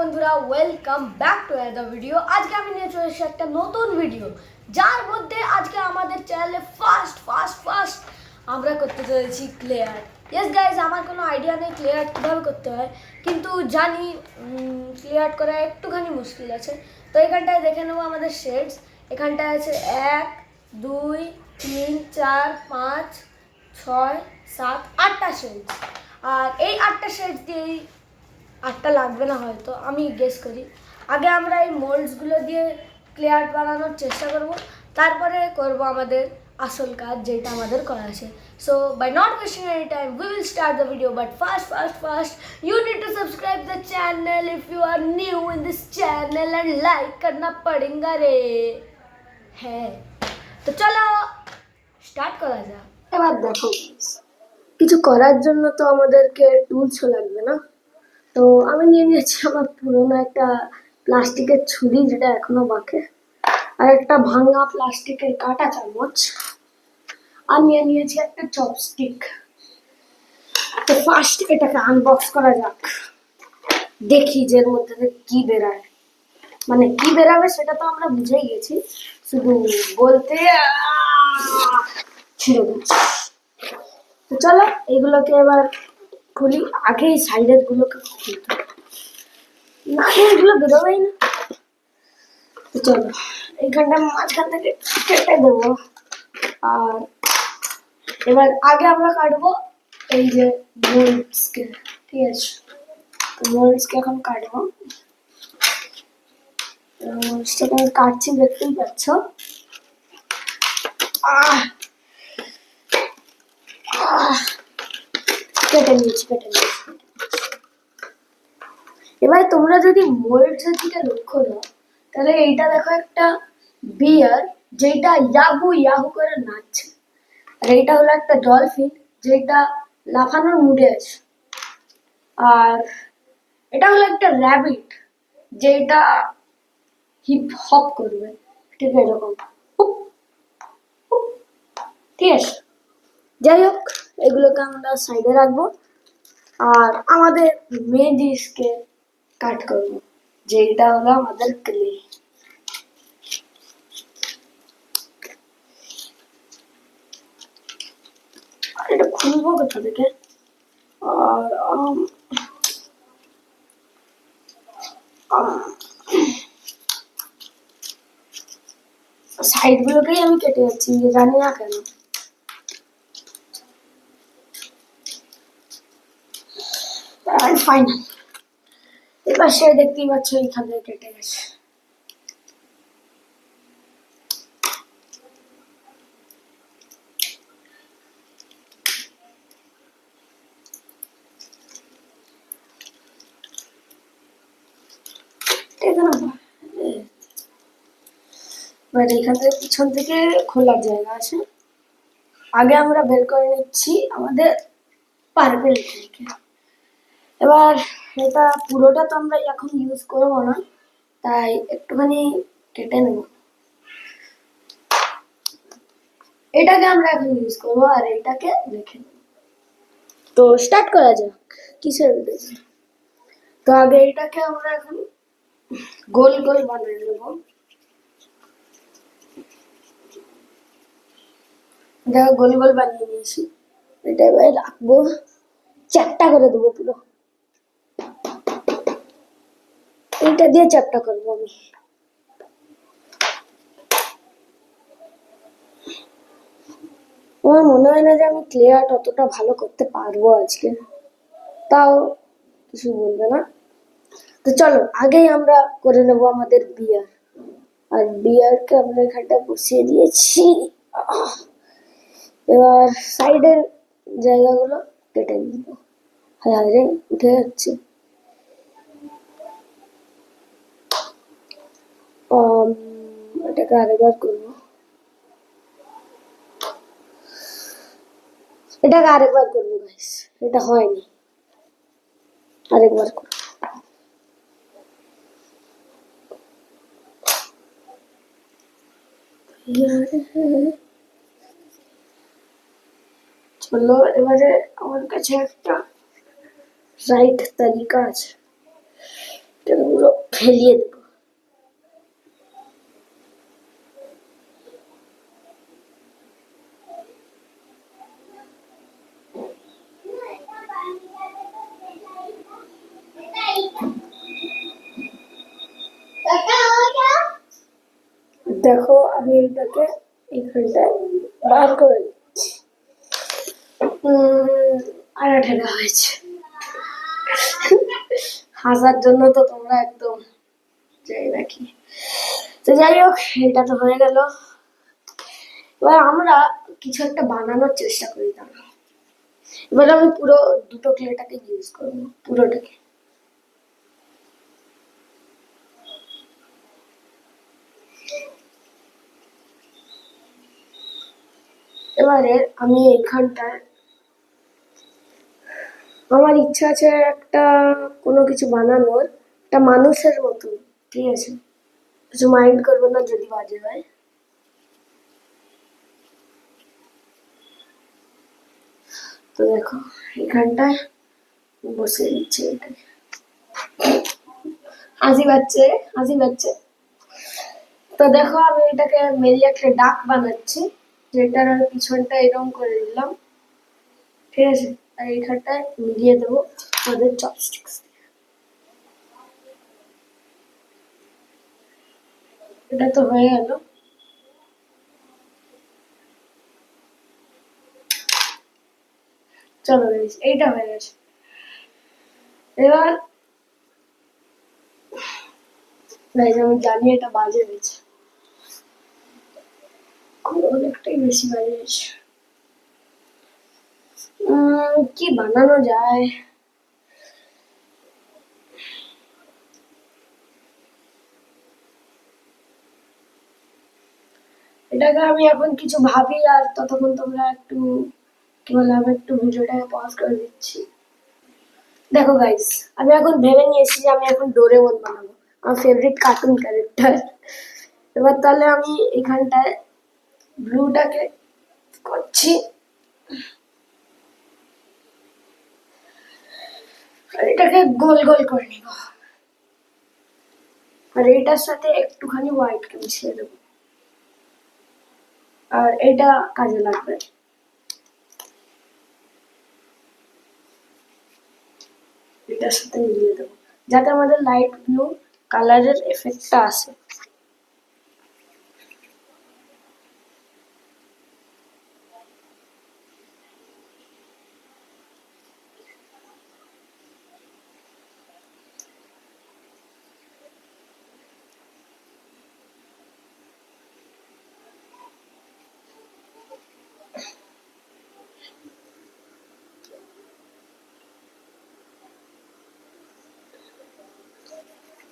বন্ধুরা, welcome back to another video. আজকে আমি নিয়ে চলে এসেছি একটা নতুন ভিডিও, যার মধ্যে আজকে আমাদের চ্যানেলে ফার্স্ট আমরা করতে চলেছি ক্লে আর্ট। ইয়েস গাইজ, আমার কোনো আইডিয়া নেই ক্লে আর্ট কীভাবে করতে হয়, কিন্তু জানি ক্লে আর্ট করা একটুখানি মুশকিল আছে। তো এখানটায় দেখে নেবো আমাদের শেডস। এখানটায় আছে 1 2 3 4 5 6 7 8টা শেডস। আর এই 8টা শেডস দিয়েই 8টা লাগবে না, হয়তো আমি গেস করি। আগে আমরা এই মোল্ডসগুলো দিয়ে ক্লে আর্ট বানানোর চেষ্টা করব, তারপরে করব আমাদের আসল কাজ যেটা আমাদের করা আছে। So by not wasting any time we will start the video, but first you need to subscribe the channel if you are new in this channel and like करना पड़ेगा रे। হ্যাঁ, তো চলো স্টার্ট করা যাক। এবার দেখো, কিছু করার জন্য তো আমাদেরকে টুলসও লাগবে না। তো আমি নিয়ে নিয়েছি আমার পুরোনো একটা প্লাস্টিকের ছুরি, যেটা এখনো বাকি, আর একটা ভাঙা প্লাস্টিকের কাঁটা চামচ, আর নিয়ে নিয়েছি একটা চপস্টিক। তো ফার্স্ট এটাকে আনবক্স করা যাক, দেখি যে এর মধ্যে কি বেরায়। মানে কি বেরাবে সেটা তো আমরা বুঝেই গেছি, শুধু বলতে ছিঁড়ে দিচ্ছি। তো চলো এইগুলোকে এবার খুলি। আগে এই সাইডের গুলোকে খুলতে, না এগুলো বেরোবেই না। তো চলো এইখানটা মাঝখান থেকে কেটে দেবো। আর এবার আগে আমরা কাটবো এই যে মোল্ডসকে, ঠিক আছে? মোল্ডসকে এখন কাটবো। সেটা আমি কাটছি, দেখতেই পাচ্ছ। কেটে নিয়েছি। এবার তোমরা যদি মোল্ডসের দিকে লক্ষ্য দাও, তাহলে এইটা দেখো একটা বিয়ার, যেটা ইয়াহু করে নাচছে। আর এইটা হলো একটা ডলফিন, যেটা লাফানোর মুডে আছে। আর এটা হলো একটা র্যাবিট, যেটা হিপ হপ করবে, ঠিক এরকম। ঠিক আছে, যাই হোক, এগুলোকে আমরা সাইডে রাখবো। আর আমাদের মেন জিনিসকে কাট করবো, যেটা হলো আমাদের ক্লে। এটা খুলবো কোথা থেকে? আর সাইড গুলোকেই আমি কেটে যাচ্ছি, জানি না কেন। ফাইনাল এবার সে দেখতেই পাচ্ছ এইখান থেকে কেটে গেছে। এবার এইখান থেকে পিছন থেকে খোলার জায়গা আছে। আগে আমরা বের করে নিচ্ছি আমাদের পার্পেল থেকে। এবার এটা পুরোটা তো আমরা এখন ইউজ করবো না, তাই একটুখানি কেটে নেব। এটাকে আমরা এখন ইউজ করবো, আর এটাকে রেখে নেব। তো স্টার্ট করা যাক কিসের উদ্দেশ্যে। তো আগে এটাকে আমরা এখন গোল বানিয়ে নেব। দেখো গোল বানিয়ে নিয়েছি। এটা এবার রাখবো, চ্যাপটা করে দেবো পুরো। এইটা দিয়ে চ্যাপটা করবো আমি। আমার মনে হয় না যে আমি ক্লে আর্ট অতটা ভালো করতে পারবো আজকে, তাও কিছু বলবে না। তো চলো আগেই আমরা করে নেব আমাদের বিয়ার। আর বিয়ারকে আমরা এখানটা বসিয়ে দিয়েছি। এবার সাইডের জায়গাগুলো কেটে দিব। হ্যাঁ রে, উঠে যাচ্ছে। এটাকে আরেকবার করবো। গাইস, এটা হয়নি, আরেকবার করবো। চলো এবারে আমার কাছে একটা রাইট তালিকা আছে, ফেলিয়ে দেবো। দেখো আমি এটাকে এইখানটায় বার করে দিচ্ছি। আর ঢেলা হয়েছে। হাসার জন্য তো তোমরা একদম চাই নাকি। তো যাই হোক, এটা তো হয়ে গেল। এবার আমরা কিছু একটা বানানোর চেষ্টা করি। এবার আমি পুরো দুটো ক্লেটাকে ইউজ করবো, পুরোটাকে। এবারে আমি এইখানটায় আমার ইচ্ছা আছে একটা কোনো কিছু বানানোর, একটা মানুষের মতো, ঠিক আছে? কিছু মাইন্ড করবে না যদি বাজে হয়। তো দেখো এখানটায় বসে দিচ্ছে এটাকে। হাসি পাচ্ছে, হাসি পাচ্ছে। তো দেখো আমি এটাকে মেরিয়ে একটা ডাক বানাচ্ছি, যেটার পিছনটা এরকম করে দিলাম, ঠিক আছে? আর এইখানটায় মিলিয়ে দেবো আমাদের চপস্টিক্স। এটা তো হয়ে গেল। চলো এইটা হয়ে গেছে। এবার আমি জানি এটা বাজে হয়েছে, অনেকটাই বেশি বাজে হয়েছে। কি বানানো যায়? এটাকে আমি এখন কিছু ভাবি, আর ততক্ষণ তোমরা একটু কি বলে, আমি একটু ভিডিওটাকে পজ করে দিচ্ছি। দেখো গাইস, আমি এখন ভেবে নিয়েছি যে আমি এখন ডোরেমন বানাবো, আমার ফেভারিট কার্টুন ক্যারেক্টার। এবার তাহলে আমি এখানটায় ব্লুটাকে করছি, আর এটাকে গোল গোল করে নিব, আর এটার সাথে একটুখানি হোয়াইটকে মিশিয়ে দেবো, আর এটা কাজে লাগবে। এটার সাথে মিলিয়ে দেবো যাতে আমাদের লাইট ব্লু কালারের এফেক্টটা আসে।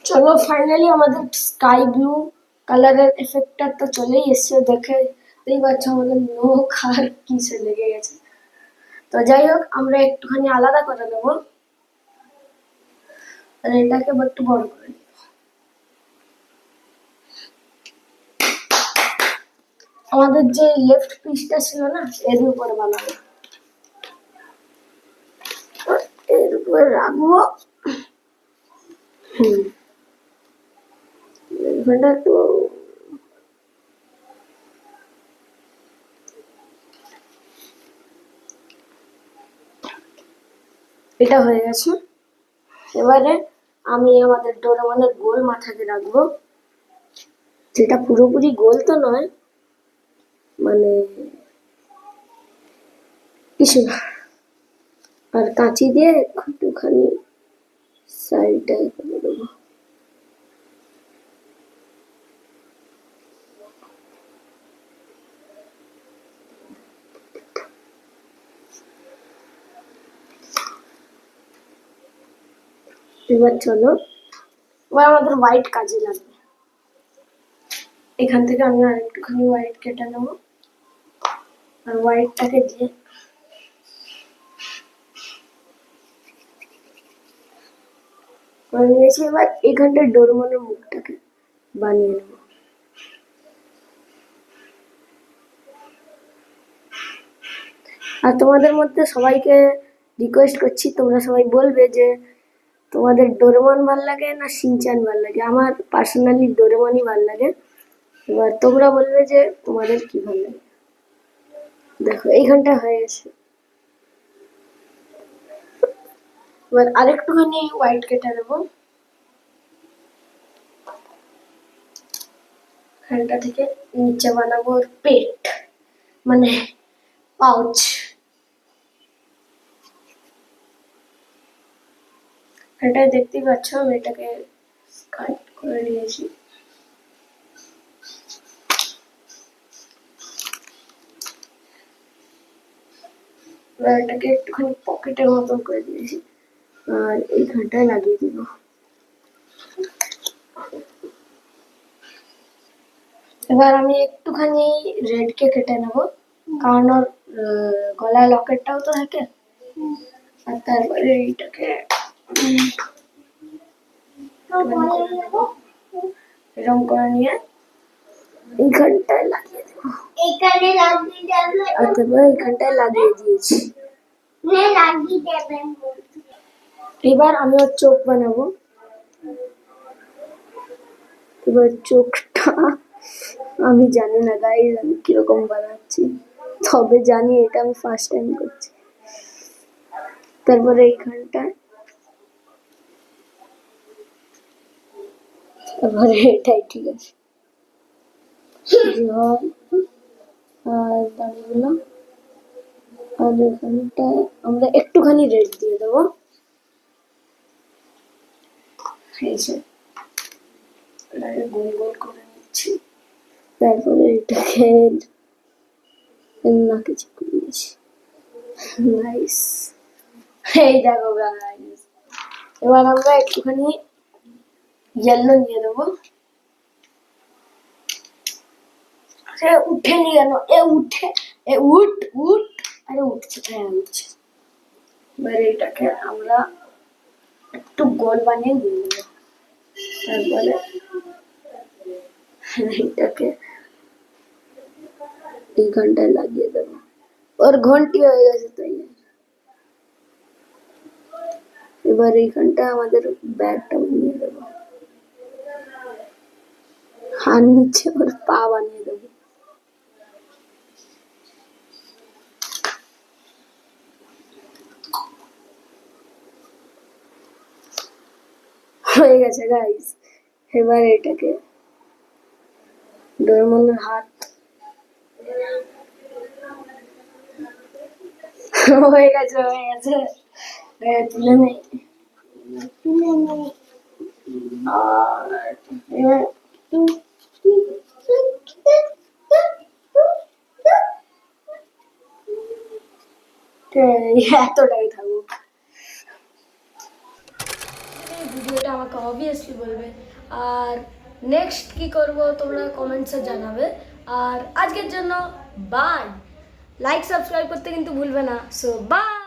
চলো ফাইনালি আমাদের স্কাই ব্লু কালারের এফেক্টটা তো চলেই এসছে, দেখতেই পাচ্ছ আমাদের নখ আর কিসে লেগে গেছে। তো যাই হোক, আমরা একটুখানি আলাদা করে দেবো, আর এটাকে একটু বড় করে দেবো। আমাদের যে লেফট পিসটা ছিল না, এর উপরে বানাবো, এর উপরে রাখবো। এখানটা একটু এটা হয়ে গেছে। এবারে আমি আমাদের ডোরেমনের গোল মাথাকে রাখবো, যেটা পুরোপুরি গোল তো নয়, মানে কিছু না, আর কাঁচি দিয়ে একটুখানি সাইডটাই করে দেবো। এবার চলো, এবার আমাদের হোয়াইট কাজে লাগবে। এখান থেকে আমি আর একটুখানি হোয়াইট কেটে নেবো, আর হোয়াইটটাকে দিয়ে নিয়েছি। এবার এখানটা ডোরেমনের মুখটাকে বানিয়ে নেবো। আর তোমাদের মধ্যে সবাইকে রিকোয়েস্ট করছি, তোমরা সবাই বলবে যে তোমাদের ডোরেমন ভাল লাগে না শিনচান ভাল লাগে? আমার পার্সোনালি ডোরেমনই ভাল লাগে। এবার তোমরা বলবে যে তোমাদের কি ভাল লাগে। দেখো এইখানটা হয়ে গেছে। এবার আরেকটুখানি হোয়াইট কেটে দেবো। এখানটা থেকে নিচে বানাবো ওর পেট, মানে পাউচ। এটা দেখতেই পাচ্ছ, আমি এটাকে কাট করে নিয়েছি। এটাকে একটুখানি পকেটের মতন করে দিয়েছি, আর এইখানটায় লাগিয়ে দিব। এবার আমি একটুখানি রেড কে কেটে নেব, কারণ ওর গলায় লকেটটাও তো থাকে। আর তারপরে এইটাকে এরকম করে নিয়ে এইখানটায় লাগিয়ে দেবো। এইখানটায় লাগিয়ে দিয়েছি। এবার আমি ওর চোখ বানাবো। এবার চোখটা আমি জানি না গাইস আমি কিরকম বানাচ্ছি, তবে জানি এটা আমি ফার্স্ট টাইম করছি। তারপরে এইখানটায়, তারপরে এটাই ঠিক আছে। আর দাঁড়িয়ে আর এখানটায় আমরা একটুখানি রেড দিয়ে দেবো। গোল গোল করে নিচ্ছি। তারপরে এটাকে নাকে চিপকে দিয়েছি। নাইস, এই দেখো গাইস। এবার আমরা একটুখানি ইয়েলো নিয়ে দেবো। উঠে নিয়ে গেল, উঠ, আরে উঠছে, হ্যাঁ উঠছে। এবার এটাকে আমরা একটু গোল বানিয়ে দিয়ে দেবো। তারপরে এটাকে এই ঘন্টায় লাগিয়ে দেবো। ওর ঘন্টি হয়ে গেছে তাই। এবার এইখানটা আমাদের ব্যাগটা বানিয়ে দেবো, আর নিচে ওর পা বানিয়ে দেবো। হয়ে গেছে গাইস। এবার এটাকে ডোরেমনের হাত হয়ে গেছে, তুলে নেই। এতটাই থাকুক। ভিডিওটা আমাকে অবভিয়াসলি বলবে, আর নেক্সট কি করব তোমরা কমেন্টসে জানাবে। আর আজকের জন্য বাই। লাইক সাবস্ক্রাইব করতে কিন্তু ভুলবে না। So by.